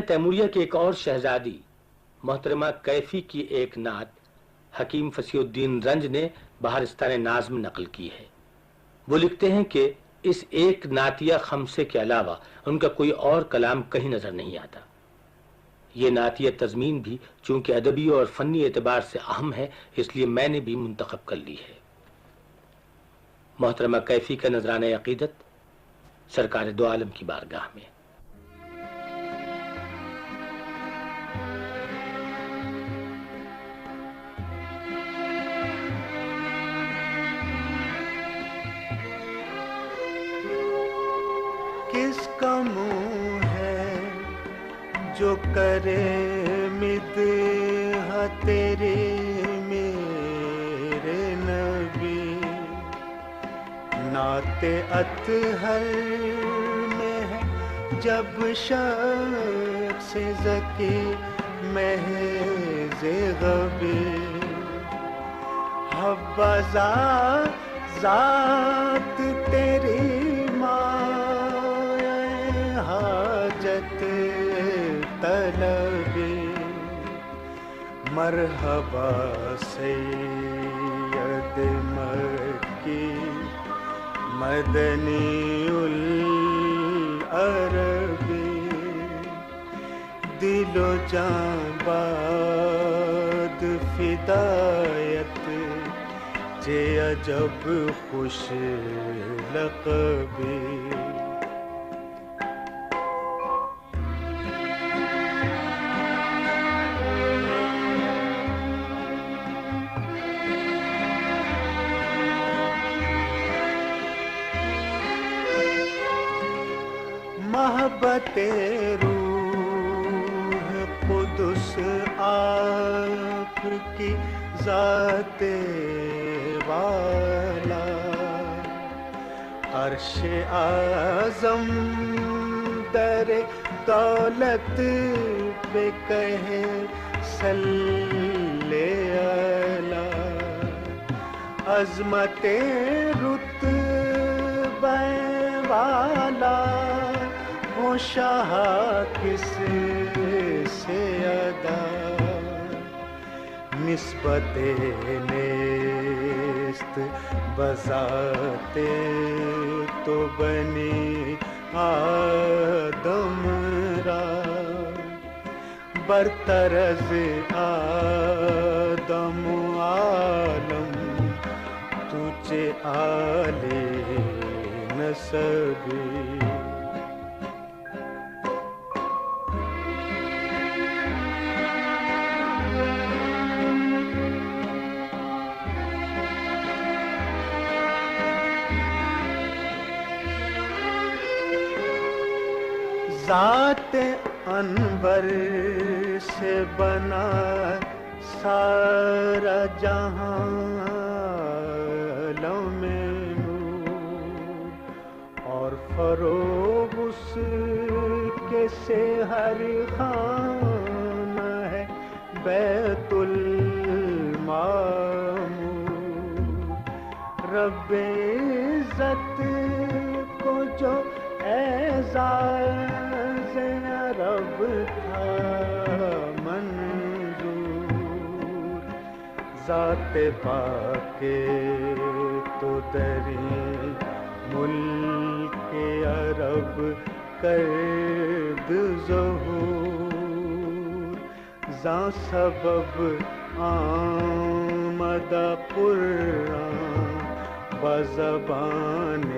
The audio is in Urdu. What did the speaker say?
تیموریہ کی ایک اور شہزادی محترمہ کیفی کی ایک نعت حکیم فصیح الدین رنج نے بہارستان ناز میں نقل کی ہے. وہ لکھتے ہیں کہ اس ایک نعتیہ خمسے کے علاوہ ان کا کوئی اور کلام کہیں نظر نہیں آتا. یہ نعتیہ تضمین بھی چونکہ ادبی اور فنی اعتبار سے اہم ہے اس لیے میں نے بھی منتخب کر لی ہے. محترمہ کیفی کا نذرانہ عقیدت سرکار دو عالم کی بارگاہ میں. کس کا منہ ہے جو کرے مدح تیرے میرے نبی. نعت اطہر میں ہے جب شخص ذکی محض غبی. حبذا ذات تیری حاجت طلبی. مرحبا سید مکی مدنی العربی. دل و جان باد فدایت چے عجب خوش لقبی. محبت روح قدس آپ کی ذات والا. عرش اعظم در دولت پہ کہے صلی علی. عظمت رتبہ والا وہ شاہ کس سے ادا. نسبت نیست بذات تو بنی آدم را. برتر از آدم عالم تجھے آلِ نسبی. ذات انور سے بنا سارا جہاں لو میں نور. اور فروغ اس کے سے ہر خانہ ہے بیت المعمور. رب عزت کو جو اعزاز عرب تھا منظور. ذات پاک تو دری ملک عرب کرد ظہور. زاں سبب آمد قرآن بزبان